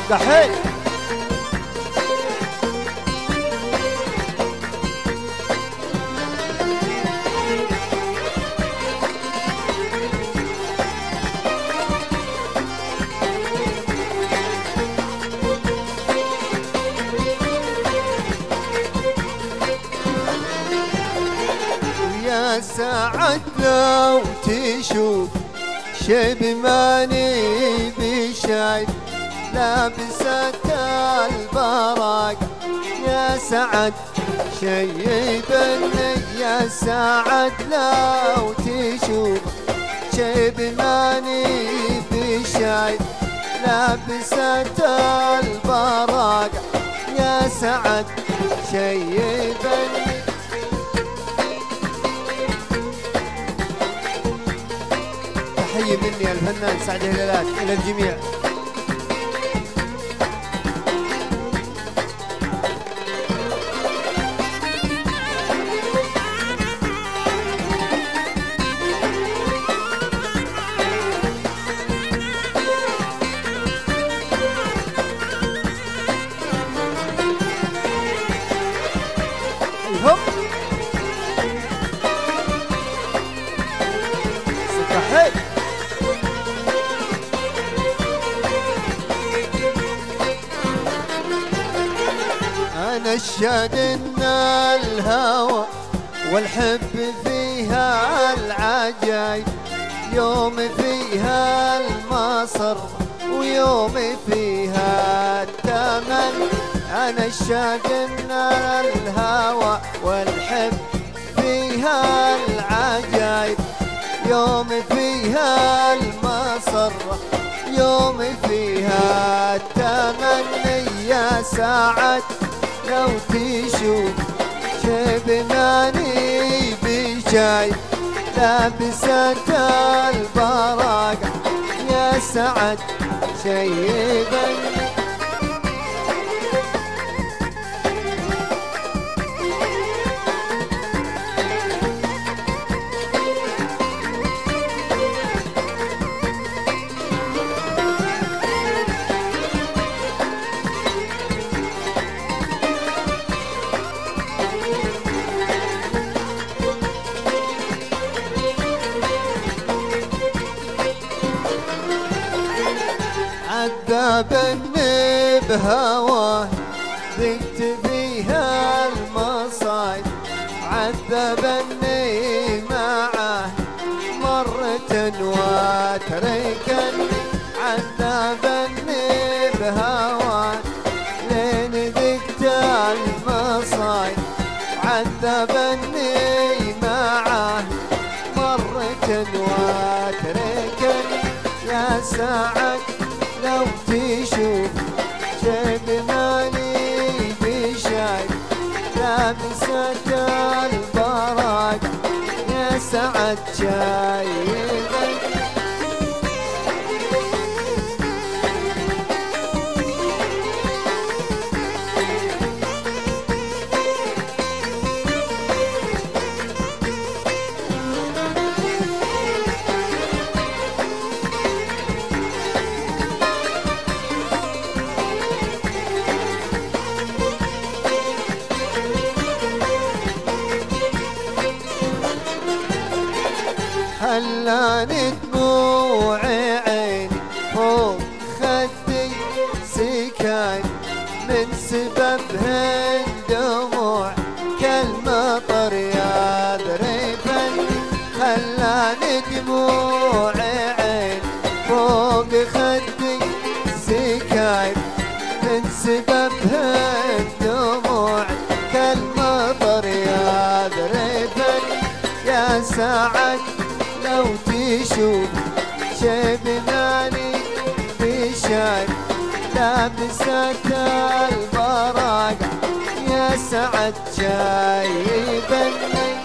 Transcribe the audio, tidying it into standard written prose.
دحين يا سعد لو تشوف شيب ماني بشايف لابسة البراق يا سعد شيبني يا سعد لو تشوف شيب ماني بشايف لابسة البراق يا سعد شيبني. تحية مني الفنان سعد هلالات إلى الجميع. هوب صحيح أنا الشاد إن الهوى والحب فيها العجايب يوم فيها المصر ويوم فيها التمن أنا الشاد إن الهوى والحب فيها العجايب يوم فيها المصر يوم فيها التمني يا سعد لو تشوف شيب ماني بشايف لابسة البراق يا سعد شيبني. عذبني بهواه ذقت فيها المصايب عذبني معه مرة وتركني عذبني بهواه لين ذقت المصايب عذبني معه مرة وتركني يا سعد لو تشوف شيب ماني بشايف لابسة البراق يا سعد شايبني. خلاني دموع عيني فوق خدي سكاي من سببهن دموع كالمطر يضربني خلاني دموع عيني فوق خدي سكاي من سببهن دموع كالمطر يضربني يا سعد لو تشوف شيب ماني بشايف لابسة البراق يا سعد شايبني.